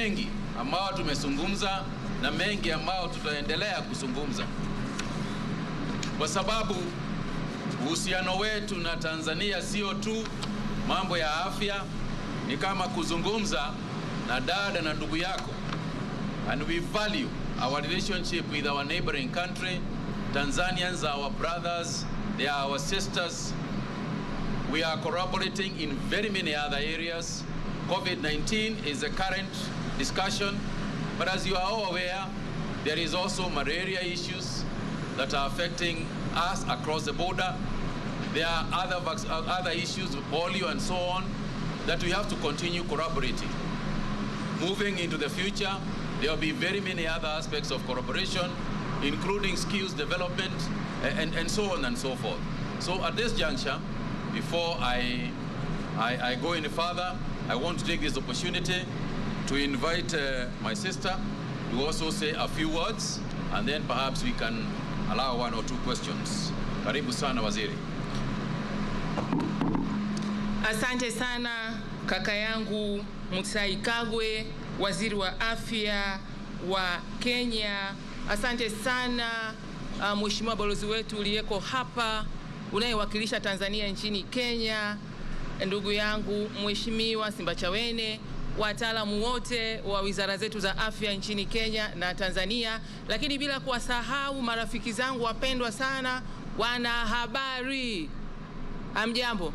mengi ambao tumezungumza na mengi ambao tutaendelea kuzungumza, kwa sababu uhusiano wetu na Tanzania sio tu mambo ya afya, ni kama kuzungumza na dada na ndugu yako. And we value our relationship with our neighboring country. Tanzanians are our brothers, they are our sisters. We are collaborating in very many other areas. COVID-19 is a current discussion, but as you are all aware, there is also malaria issues that are affecting us across the border. There are other issues, polio and so on, that we have to continue collaborating. Moving into the future, there will be very many other aspects of collaboration, including skills development and so on and so forth. So at this juncture, before I go any further, I want to take this opportunity to invite my sister to also say a few words, and then perhaps we can allow one or two questions. Karibu sana waziri. Asante sana kaka yangu Mutsai Kagwe, waziri wa afya wa Kenya. Asante sana mheshimiwa balozi wetu uliyeko hapa unayewakilisha Tanzania nchini Kenya, ndugu yangu mheshimiwa Simbachawene, wataalamu wote wa wizara zetu za afya nchini Kenya na Tanzania, lakini bila kuwasahau marafiki zangu wapendwa sana wanahabari. Amjambo?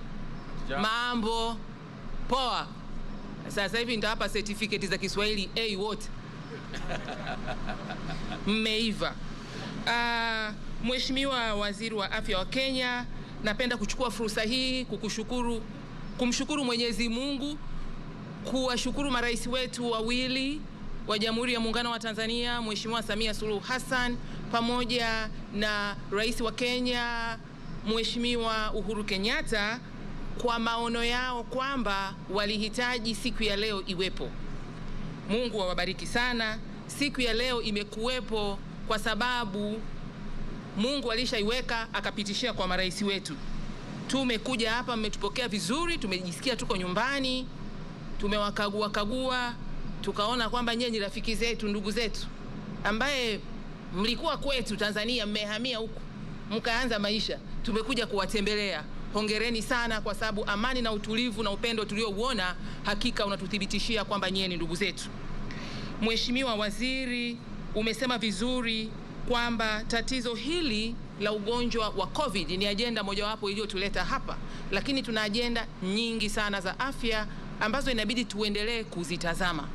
Mambo poa. Sasa hivi nitawapa certificate za Kiswahili A wote. Mmeiva. Mheshimiwa waziri wa afya wa Kenya, napenda kuchukua fursa hii kumshukuru Mwenyezi Mungu, kuwashukuru marais wetu wawili wa Jamhuri ya Muungano wa Tanzania, Mheshimiwa Samia Suluhu Hassan pamoja na rais wa Kenya Mheshimiwa Uhuru Kenyatta kwa maono yao kwamba walihitaji siku ya leo iwepo. Mungu awabariki sana. Siku ya leo imekuwepo kwa sababu Mungu alishaiweka akapitishia kwa marais wetu. Tumekuja hapa, mmetupokea vizuri, tumejisikia tuko nyumbani, tumewakagua, tukaona kwamba nyinyi rafiki zetu, ndugu zetu ambaye mlikuwa kwetu Tanzania, mmehamia huku mkaanza maisha, tumekuja kuwatembelea. Hongereni sana, kwa sababu amani na utulivu na upendo tuliouona hakika unatuthibitishia kwamba nyinyi ni ndugu zetu. Mheshimiwa waziri, umesema vizuri kwamba tatizo hili la ugonjwa wa COVID ni ajenda mojawapo iliyotuleta hapa, lakini tuna ajenda nyingi sana za afya ambazo inabidi tuendelee kuzitazama.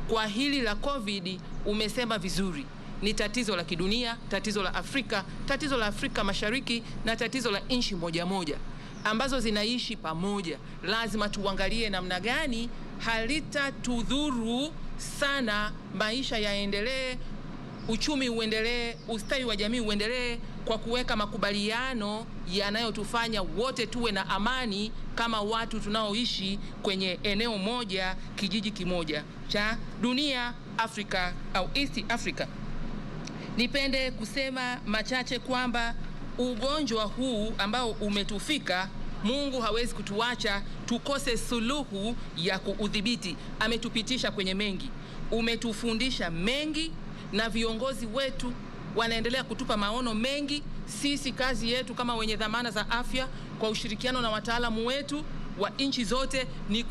Kwa hili la COVID umesema vizuri, ni tatizo la kidunia, tatizo la Afrika, tatizo la Afrika Mashariki na tatizo la nchi moja moja ambazo zinaishi pamoja. Lazima tuangalie namna gani halitatudhuru sana, maisha yaendelee, uchumi uendelee, ustawi wa jamii uendelee, kwa kuweka makubaliano yanayotufanya wote tuwe na amani kama watu tunaoishi kwenye eneo moja, kijiji kimoja cha dunia, Afrika au East Africa. Nipende kusema machache kwamba ugonjwa huu ambao umetufika, Mungu hawezi kutuacha tukose suluhu ya kuudhibiti. Ametupitisha kwenye mengi, umetufundisha mengi, na viongozi wetu wanaendelea kutupa maono mengi. Sisi kazi yetu kama wenye dhamana za afya kwa ushirikiano na wataalamu wetu wa nchi zote ni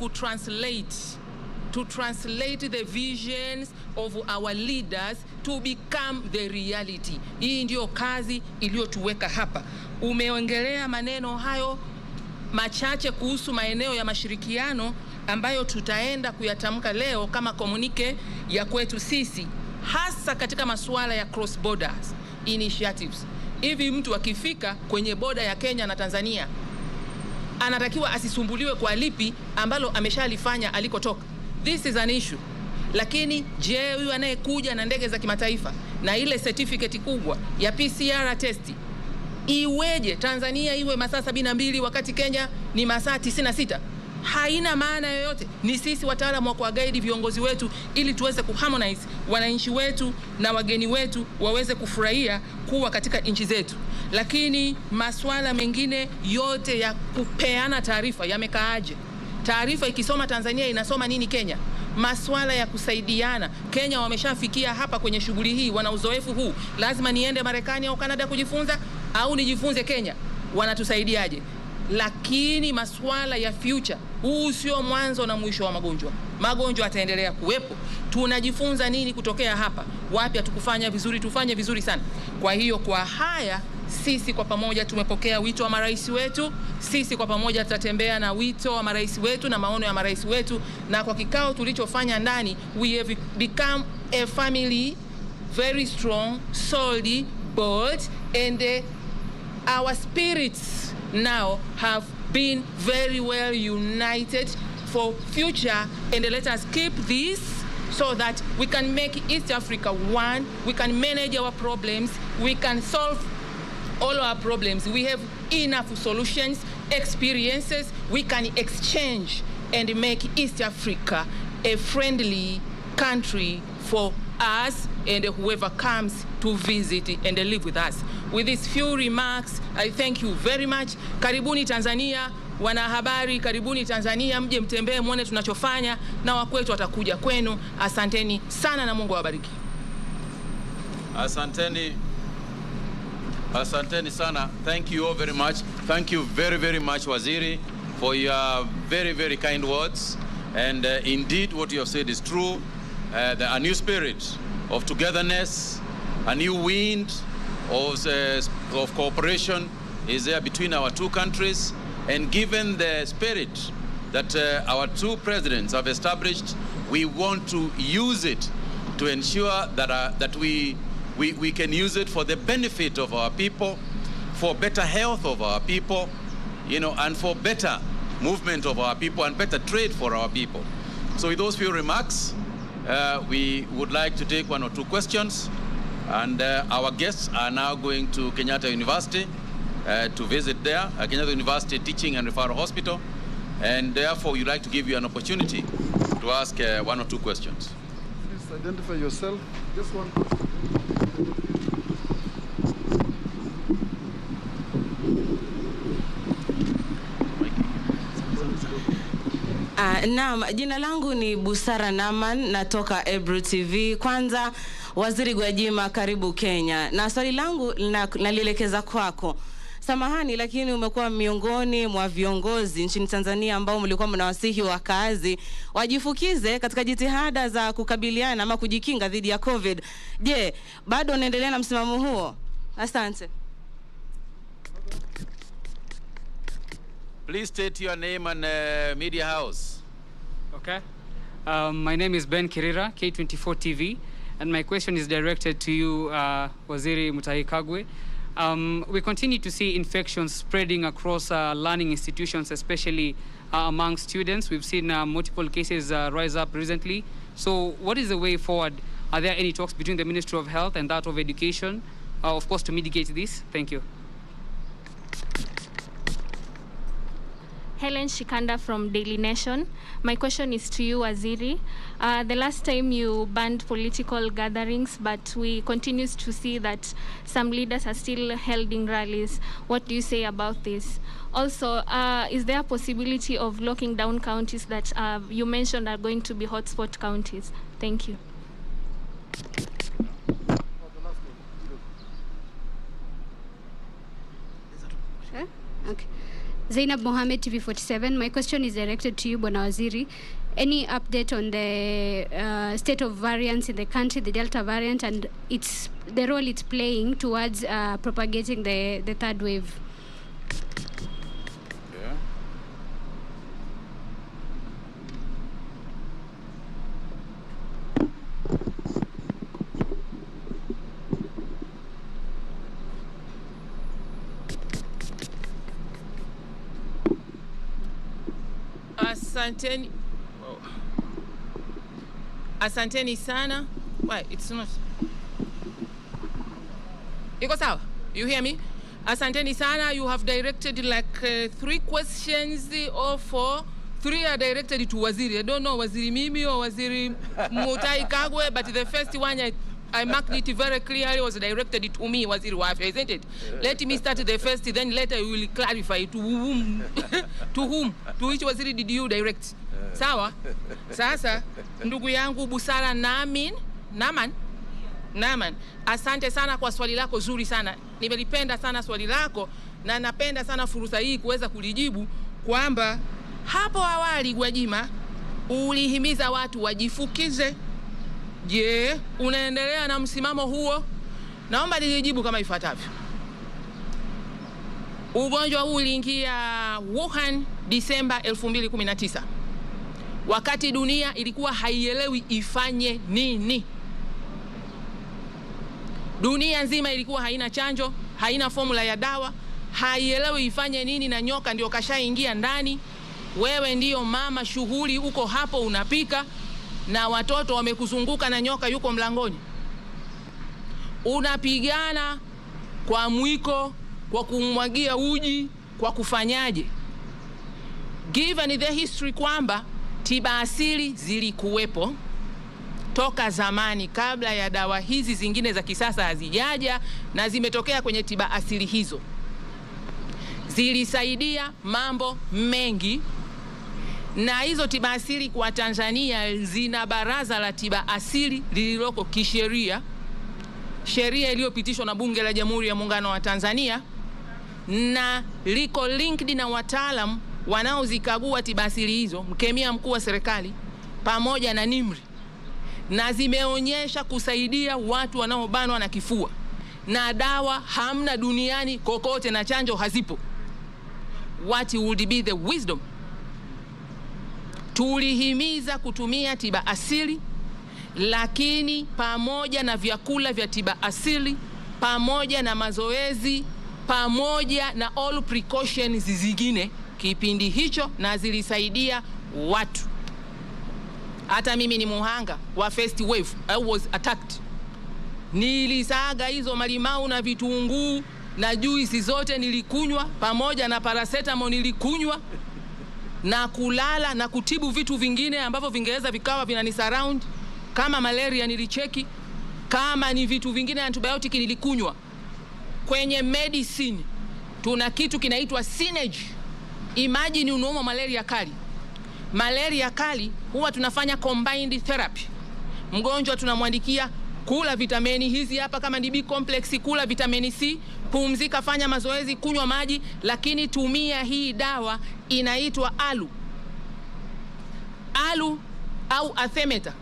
to translate the visions of our leaders to become the reality. Hii ndio kazi iliyotuweka hapa. Umeongelea maneno hayo machache kuhusu maeneo ya mashirikiano ambayo tutaenda kuyatamka leo kama komunike ya kwetu sisi, hasa katika masuala ya cross borders initiatives. Hivi mtu akifika kwenye boda ya Kenya na Tanzania anatakiwa asisumbuliwe kwa lipi ambalo ameshalifanya alikotoka. This is an issue. Lakini je, huyu anayekuja na ndege za kimataifa na ile certificate kubwa ya PCR test iweje Tanzania iwe masaa 72 wakati Kenya ni masaa 96? Haina maana yoyote. Ni sisi wataalamu wa kuguide viongozi wetu ili tuweze kuharmonize wananchi wetu na wageni wetu waweze kufurahia kuwa katika nchi zetu. Lakini masuala mengine yote ya kupeana taarifa yamekaaje? Taarifa ikisoma Tanzania inasoma nini Kenya? Masuala ya kusaidiana. Kenya wameshafikia hapa kwenye shughuli hii, wana uzoefu huu. Lazima niende Marekani au Canada kujifunza au nijifunze Kenya? Wanatusaidiaje? Lakini masuala ya future, huu sio mwanzo na mwisho wa magonjwa. Magonjwa yataendelea kuwepo. Tunajifunza nini kutokea hapa? Wapi hatukufanya vizuri, tufanye vizuri sana. Kwa hiyo kwa haya sisi kwa pamoja tumepokea wito wa marais wetu. Sisi kwa pamoja tutatembea na wito wa marais wetu na maono ya marais wetu, na kwa kikao tulichofanya ndani, we have become a family very strong, solid, bold, and our spirits now have been very well united for future, and let us keep this so that we can make East Africa one, we can manage our problems, we can solve all our problems. We have enough solutions, experiences, we can exchange and make East Africa a friendly country for us and whoever comes to visit and live with us. With these few remarks, I thank you very much. Karibuni Tanzania, wanahabari, karibuni Tanzania, mje mtembee muone tunachofanya, na wakwetu watakuja kwenu. Asanteni sana na Mungu awabariki. Asanteni sana. Thank you all very much. Thank you very, very much, Waziri, for your very, very kind words. And indeed, what you have said is true. A new spirit of togetherness, a new wind of cooperation is there between our two countries. And given the spirit that our two presidents have established, we want to use it to ensure that we can use it for the benefit of our people, for better health of our people, and for better movement of our people and better trade for our people. So with those few remarks, we would like to take one or two questions, and our guests are now going to Kenyatta University to visit there, Kenyatta University Teaching and Referral Hospital, and therefore we'd like to give you an opportunity to ask one or two questions. Please identify yourself. Just one question. Naam, jina langu ni Busara Naman, natoka Ebru TV. Kwanza, Waziri Gwajima, karibu Kenya. Na swali langu nalielekeza kwako. Samahani, lakini umekuwa miongoni mwa viongozi nchini Tanzania ambao mlikuwa mnawasihi wakazi wajifukize katika jitihada za kukabiliana ama kujikinga dhidi ya COVID. Je, bado unaendelea na msimamo huo? Asante. Please state your name and media house. Okay. My name is Ben Kirira, K24 TV, and my question is directed to you, Waziri Mutahi Kagwe. We continue to see infections spreading across learning institutions, especially among students. We've seen multiple cases rise up recently. So what is the way forward? Are there any talks between the Ministry of Health and that of Education, of course, to mitigate this? Thank you. Helen Shikanda from Daily Nation. My question is to you, Waziri. The last time you banned political gatherings, but we continue to see that some leaders are still holding rallies. What do you say about this? Also, is there a possibility of locking down counties that you mentioned are going to be hotspot counties? Thank you. Okay. Zainab Mohammed, TV47. My question is directed to you, Bwana Waziri. Any update on the state of variants in the country, the Delta variant, and the role it's playing towards propagating the third wave? Yeah. Asanteni sana. Why? It's not. Iko sawa? You hear me? Asanteni sana. You have directed like 3 questions or 4. 3 are directed to Waziri. I don't know Waziri Mimi or Waziri Mutahi Kagwe, but the first one I marked it very clearly was directed to me, Waziri wa Afya, isn't it? Let me start the first, then later we will clarify to whom. To whom? To which Waziri did you direct? Sawa? Sasa ndugu yangu Busara Naman, asante sana kwa swali lako zuri sana. Nimelipenda sana swali lako na napenda sana fursa hii kuweza kulijibu kwamba hapo awali Gwajima ulihimiza watu wajifukize. Je, unaendelea na msimamo huo? Naomba nilijibu kama ifuatavyo. Ugonjwa huu uliingia Wuhan Disemba 2019. Wakati dunia ilikuwa haielewi ifanye nini. Dunia nzima ilikuwa haina chanjo, haina formula ya dawa, haielewi ifanye nini, na nyoka ndio kashaingia ndani. Wewe ndio mama, shughuli uko hapo unapika na watoto wamekuzunguka na nyoka yuko mlangoni. Unapigana kwa mwiko, kwa kumwagia uji, kwa kufanyaje? Given the history kwamba tiba asili zilikuwepo toka zamani kabla ya dawa hizi zingine za kisasa hazijaja, na zimetokea kwenye tiba asili hizo. Zilisaidia mambo mengi, na hizo tiba asili kwa Tanzania zina baraza la tiba asili lililoko kisheria, sheria iliyopitishwa na Bunge la Jamhuri ya Muungano wa Tanzania, na liko linked na wataalamu wanaozikagua tiba asili hizo, mkemia mkuu wa serikali pamoja na NIMRI, na zimeonyesha kusaidia watu wanaobanwa na kifua, na dawa hamna duniani kokote na chanjo hazipo. What would be the wisdom? Tulihimiza kutumia tiba asili, lakini pamoja na vyakula vya tiba asili, pamoja na mazoezi, pamoja na all precautions zingine kipindi hicho, na zilisaidia watu. Hata mimi ni muhanga wa first wave. I was attacked. Nilisaga hizo malimau na vitunguu na juisi zote nilikunywa, pamoja na paracetamol nilikunywa, na kulala na kutibu vitu vingine ambavyo vingeweza vikawa vinanisurround. Kama malaria nilicheki, kama ni vitu vingine antibiotic nilikunywa. Kwenye medicine tuna kitu kinaitwa synergy. Imagine unaumwa malaria kali. Malaria kali huwa tunafanya combined therapy. Mgonjwa tunamwandikia kula vitamini hizi hapa, kama ni B complex kula vitamini C, pumzika, fanya mazoezi, kunywa maji, lakini tumia hii dawa inaitwa alu au artemether.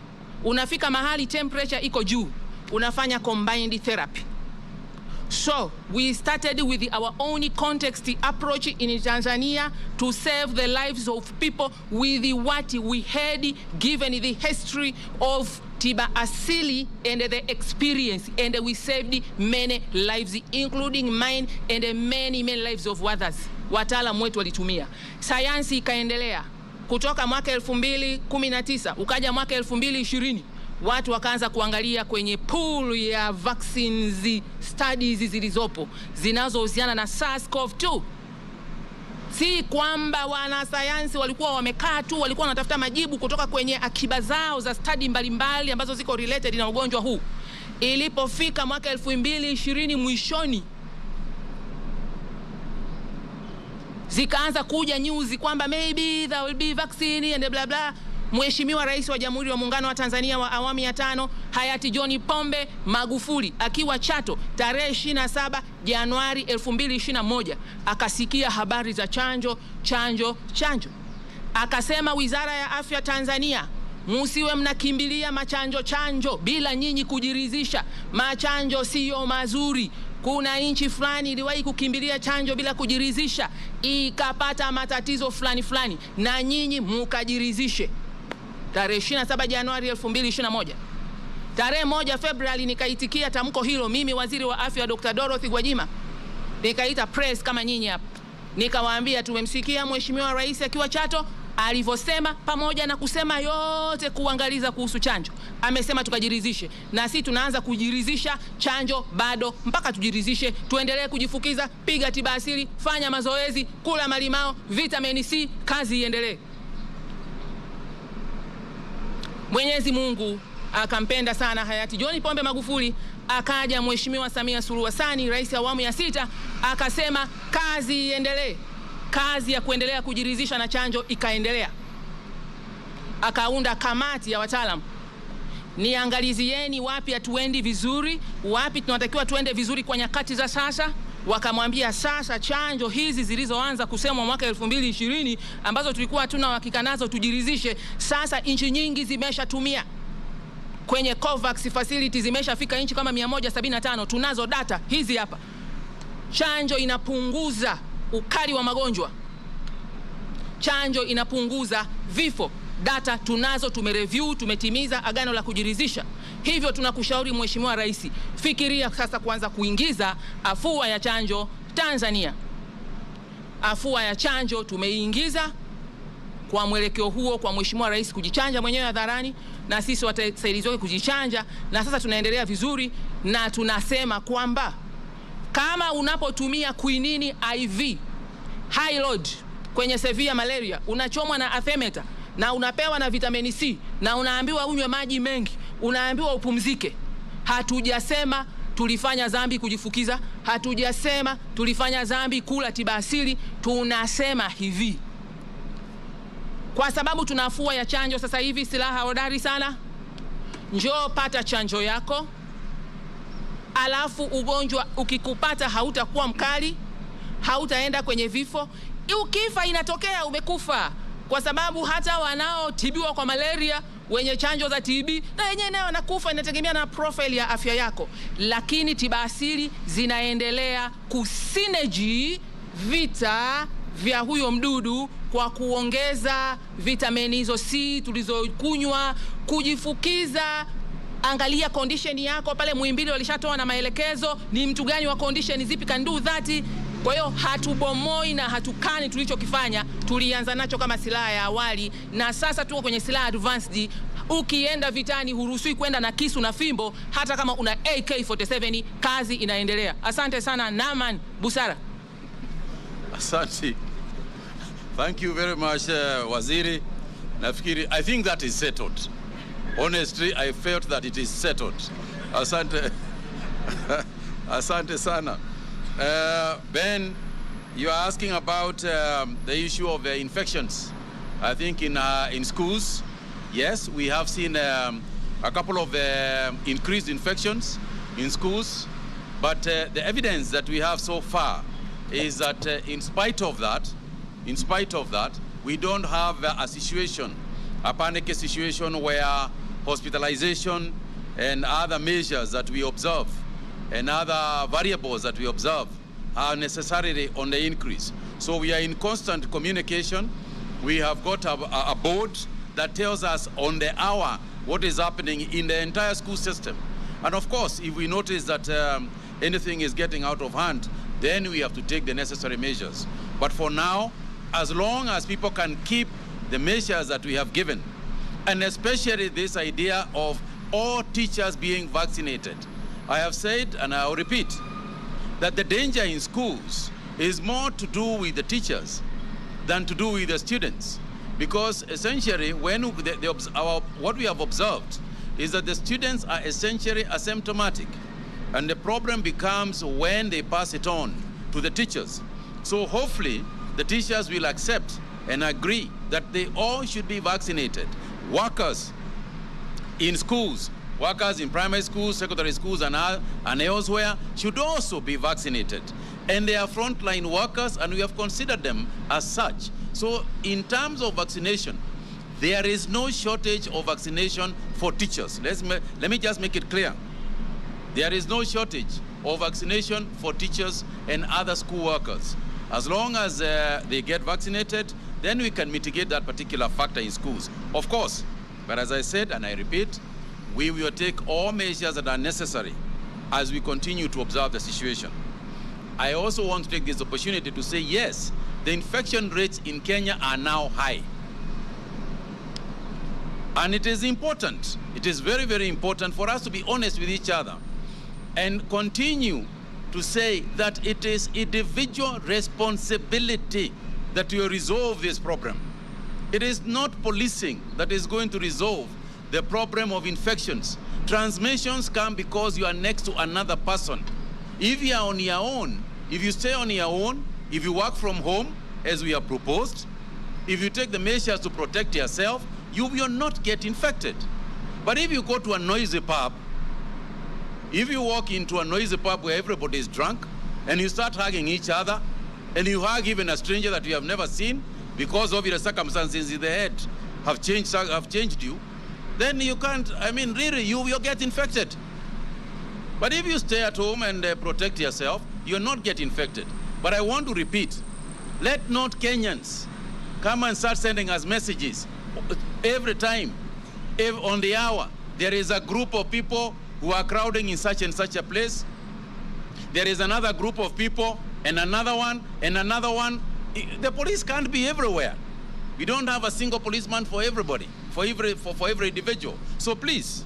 Unafika mahali temperature iko juu, unafanya combined therapy. So we started with our own context approach in Tanzania to save the lives of people with what we had, given the history of tiba asili and the experience, and we saved many lives, including mine and many lives of others. Wataalamu wetu walitumia. Sayansi ikaendelea kutoka mwaka 2019 ukaja mwaka 2020. Watu wakaanza kuangalia kwenye pool ya vaccines studies zilizopo zinazohusiana na SARS-CoV-2. Si kwamba wanasayansi walikuwa wamekaa tu, walikuwa wanatafuta majibu kutoka kwenye akiba zao za study mbalimbali ambazo ziko related na ugonjwa huu. Ilipofika mwaka 2020 mwishoni, zikaanza kuja news kwamba maybe there will be vaccine and blah blah. Mheshimiwa Rais wa Jamhuri ya Muungano wa Tanzania wa awamu ya 5 hayati John Pombe Magufuli akiwa Chato tarehe 27 Januari 2021 akasikia habari za chanjo. Akasema Wizara ya Afya Tanzania, musiwe mnakimbilia chanjo bila nyinyi kujiridhisha. Machanjo siyo mazuri. Kuna nchi fulani iliwahi kukimbilia chanjo bila kujiridhisha, ikapata matatizo fulani, na nyinyi mukajiridhishe. Tarehe 27 Januari 2021. Tarehe 1 Februari nikaitikia tamko hilo, mimi Waziri wa Afya Dr. Dorothy Gwajima. Nikaita press kama nyinyi hapa. Nikawaambia tumemsikia Mheshimiwa Rais akiwa Chato alivyosema, pamoja na kusema yote kuangaliza kuhusu chanjo. Amesema tukajiridhishe, na sisi tunaanza kujiridhisha. Chanjo bado, mpaka tujiridhishe. Tuendelee kujifukiza, piga tiba asili, fanya mazoezi, kula malimao, vitamini C, kazi iendelee. Mwenyezi Mungu akampenda sana hayati John Pombe Magufuli, akaja Mheshimiwa Samia Suluhu Hassan, rais wa awamu ya 6, akasema kazi iendelee. Kazi ya kuendelea kujiridhisha na chanjo ikaendelea. akaunda kamati ya wataalamu, niangalizieni wapi hatuendi vizuri, wapi tunatakiwa tuende vizuri kwa nyakati za sasa. Wakamwambia sasa chanjo hizi zilizoanza kusemwa mwaka 2020 ambazo tulikuwa hatuna uhakika nazo tujiridhishe, sasa nchi nyingi zimeshatumia. Kwenye COVAX facility zimeshafika nchi kama 175, tunazo data hizi hapa. Chanjo inapunguza ukali wa magonjwa, chanjo inapunguza vifo, data tunazo, tumereview, tumetimiza agano la kujiridhisha. Hivyo tunakushauri Mheshimiwa Rais, fikiria sasa kuanza kuingiza afua ya chanjo Tanzania. Afua ya chanjo tumeingiza kwa mwelekeo huo, kwa Mheshimiwa Rais kujichanja mwenyewe hadharani na sisi wasaidizi wake kujichanja, na sasa tunaendelea vizuri, na tunasema kwamba kama unapotumia quinini IV high load kwenye severe malaria, unachomwa na artemether na unapewa na vitamini C na unaambiwa unywe maji mengi, unaambiwa upumzike. Hatujasema tulifanya dhambi kujifukiza, hatujasema tulifanya dhambi kula tiba asili. Tunasema hivi, kwa sababu tunafua ya chanjo sasa hivi, silaha hodari sana, njoo pata chanjo yako, alafu ugonjwa ukikupata hautakuwa mkali, hautaenda kwenye vifo. Ukifa inatokea umekufa, kwa sababu hata wanaotibiwa kwa malaria wenye chanjo za TB na wenyewe nao wanakufa, inategemea na profile ya afya yako. Lakini tiba asili zinaendelea kusinergy vita vya huyo mdudu kwa kuongeza vitamini hizo C tulizokunywa, kujifukiza. Angalia condition yako pale Muhimbili, walishatoa na maelekezo ni mtu gani wa condition zipi can do that. Kwa hiyo hatubomoi na hatukani tulichokifanya, tulianza nacho kama silaha ya awali na sasa tuko kwenye silaha advanced. Ukienda vitani huruhusiwi kwenda na kisu na fimbo, hata kama una AK47, kazi inaendelea. Asante sana Naman Busara. Asante. Thank you very much Waziri. Nafikiri, I think that is settled. Honestly, I felt that it is settled. Asante. Asante sana. Ben, you are asking about the issue of infections. I think in schools, yes, we have seen a couple of increased infections in schools, but the evidence that we have so far is that in spite of that, we don't have a panic situation where hospitalization and other measures that we observe and other variables that we observe are necessarily on the increase. So we are in constant communication. We have got a board that tells us on the hour what is happening in the entire school system. And of course, if we notice that anything is getting out of hand, then we have to take the necessary measures. But for now, as long as people can keep the measures that we have given, and especially this idea of all teachers being vaccinated, I have said, and I'll repeat, that the danger in schools is more to do with the teachers than to do with the students. Because essentially, when what we have observed is that the students are essentially asymptomatic. And the problem becomes when they pass it on to the teachers. So hopefully, the teachers will accept and agree that they all should be vaccinated. Workers in schools, workers in primary schools, secondary schools, and elsewhere should also be vaccinated. And they are frontline workers, and we have considered them as such. So in terms of vaccination, there is no shortage of vaccination for teachers. Let me just make it clear. There is no shortage of vaccination for teachers and other school workers. As long as they get vaccinated, then we can mitigate that particular factor in schools. Of course, but as I said, and I repeat, we will take all measures that are necessary as we continue to observe the situation. I also want to take this opportunity to say, yes, the infection rates in Kenya are now high. And it is important, it is very, very important for us to be honest with each other and continue to say that it is individual responsibility that we resolve this problem. It is not policing that is going to resolve the problem of infections. Transmissions come because you are next to another person. If you are on your own, if you stay on your own, if you work from home, as we have proposed, if you take the measures to protect yourself, you will not get infected. But if you go to a noisy pub, if you walk into a noisy pub where everybody is drunk, and you start hugging each other, and you hug even a stranger that you have never seen, because of your circumstances in the head have changed you, then you can't, I mean, really, you'll get infected. But if you stay at home and protect yourself, you'll not get infected. But I want to repeat, let not Kenyans come and start sending us messages every time, on the hour. There is a group of people who are crowding in such and such a place. There is another group of people, and another one, and another one. The police can't be everywhere. We don't have a single policeman for everybody, for every individual. So please,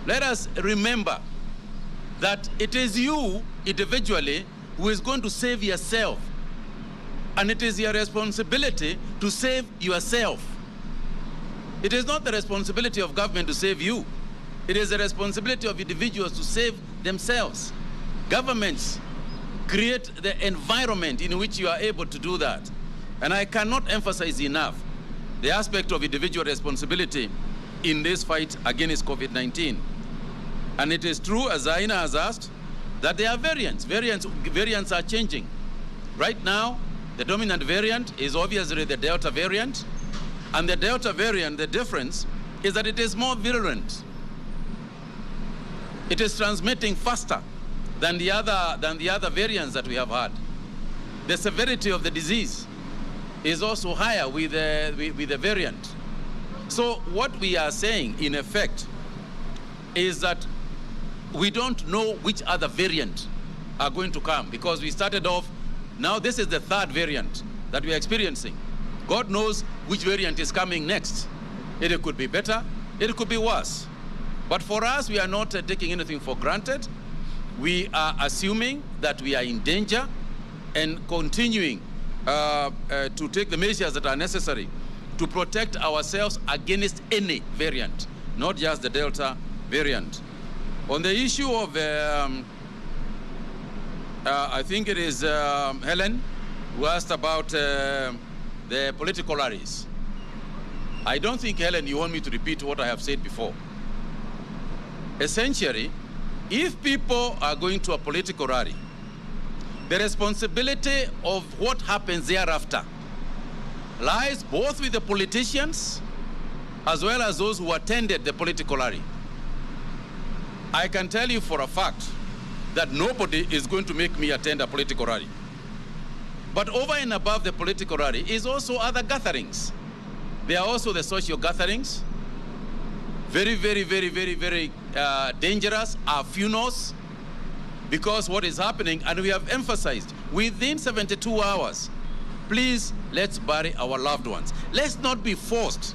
let us remember that it is you individually who is going to save yourself. And it is your responsibility to save yourself. It is not the responsibility of government to save you. It is the responsibility of individuals to save themselves. Governments create the environment in which you are able to do that. And I cannot emphasize enough the aspect of individual responsibility in this fight against COVID-19. And it is true, as Aina has asked, that there are variants. Variants are changing. Right now, the dominant variant is obviously the Delta variant. And the Delta variant, the difference is that it is more virulent. It is transmitting faster than the other variants that we have had. The severity of the disease is also higher with the variant. So what we are saying, in effect, is that we don't know which other variant are going to come, because we started off, now this is the third variant that we are experiencing. God knows which variant is coming next. It could be better, it could be worse. But for us, we are not taking anything for granted. We are assuming that we are in danger and continuing to take the measures that are necessary to protect ourselves against any variant, not just the Delta variant. On the issue of, I think it is Helen who asked about the political rallies. I don't think, Helen, you want me to repeat what I have said before. Essentially, if people are going to a political rally, the responsibility of what happens thereafter lies both with the politicians as well as those who attended the political rally. I can tell you for a fact that nobody is going to make me attend a political rally. But over and above the political rally is also other gatherings. There are also the social gatherings. Very, very, very, very, very dangerous are funerals, because what is happening, and we have emphasized, within 72 hours, please, let's bury our loved ones. Let's not be forced.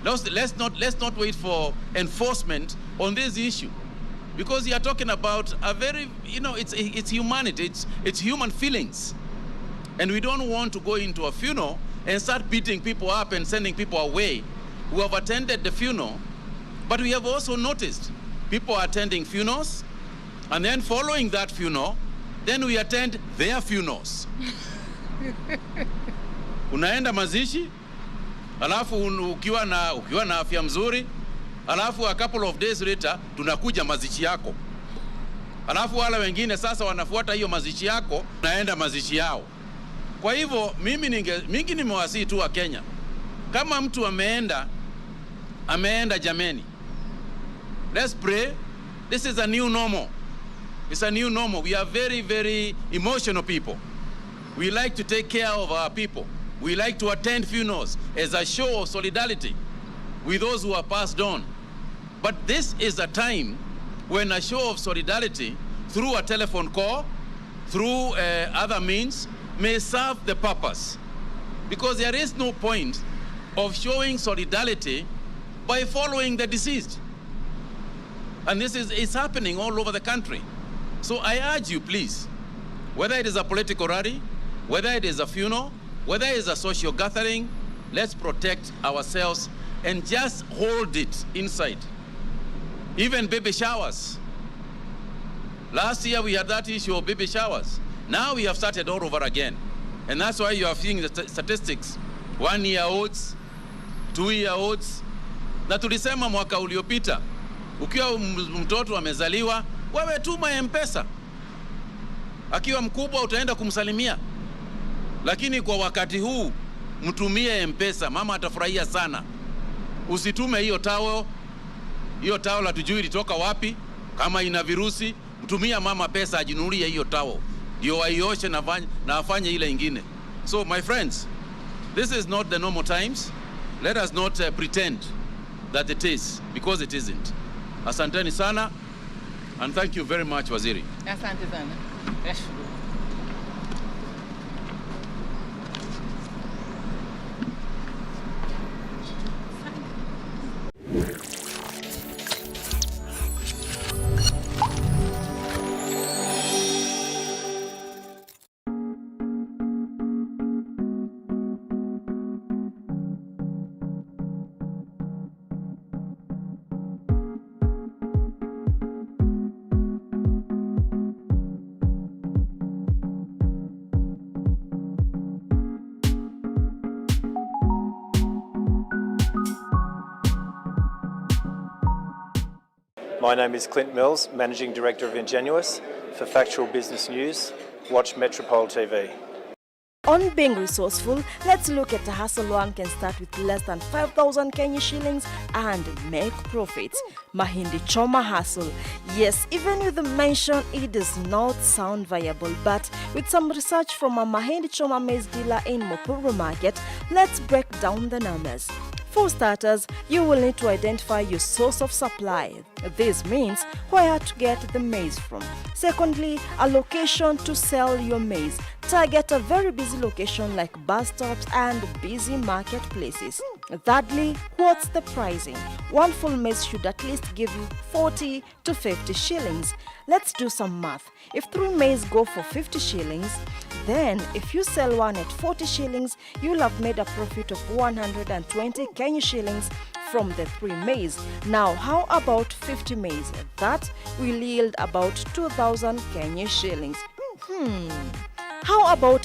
Let's not wait for enforcement on this issue, because you are talking about a very, it's humanity, it's human feelings. And we don't want to go into a funeral and start beating people up and sending people away who have attended the funeral. But we have also noticed people are attending funerals, and then following that funeral, then we attend their funerals. Unaenda mazishi, alafu ukiwa na afya mzuri, alafu a couple of days later tunakuja mazishi yako. Alafu wale wengine sasa wanafuata hiyo mazishi yako, naenda mazishi yao. Kwa hivyo mingi nimewasihi tu wa Kenya, kama mtu ameenda jameni, let's pray. This is a new normal. It's a new normal. We are very, very emotional people. We like to take care of our people. We like to attend funerals as a show of solidarity with those who are passed on. But this is a time when a show of solidarity through a telephone call, through other means, may serve the purpose. Because there is no point of showing solidarity by following the deceased. And this is happening all over the country. So I urge you, please, whether it is a political rally, whether it is a funeral, whether it is a social gathering, let's protect ourselves and just hold it inside. Even baby showers. Last year we had that issue of baby showers. Now we have started all over again. And that's why you are seeing the statistics. 1-year-olds, 2-year olds. Na tulisema mwaka uliopita, ukiwa mtoto amezaliwa, wewe tuma M-Pesa. Akiwa mkubwa utaenda kumsalimia. Lakini kwa wakati huu mtumie M-Pesa, mama atafurahia sana. Usitume hiyo towel hatujui ilitoka wapi, kama ina virusi, mtumia mama pesa ajinunulie hiyo towel. Ndio aioshe na afanye ile ingine. So my friends, this is not the normal times. Let us not pretend that it is, because it isn't. Asanteni sana, and thank you very much, Waziri. Asante sana. Yes. My name is Clint Mills, Managing Director of Ingenuous. For factual business news, watch Metropol TV. On being resourceful, let's look at a hustle one can start with less than 5,000 Kenya shillings and make profits. Mahindi Choma hustle. Yes, even with the mention, it does not sound viable, but with some research from a Mahindi Choma maize dealer in Mopuru Market, let's break down the numbers. For starters, you will need to identify your source of supply. This means where to get the maize from. Secondly, a location to sell your maize. Target a very busy location like bus stops and busy marketplaces. Thirdly, what's the pricing? One full maize should at least give you 40 to 50 shillings. Let's do some math. If 3 maize go for 50 shillings, then if you sell one at 40 shillings, you'll have made a profit of 120 Kenya shillings from the 3 maize. Now, how about 50 maize? That will yield about 2,000 Kenya shillings. How about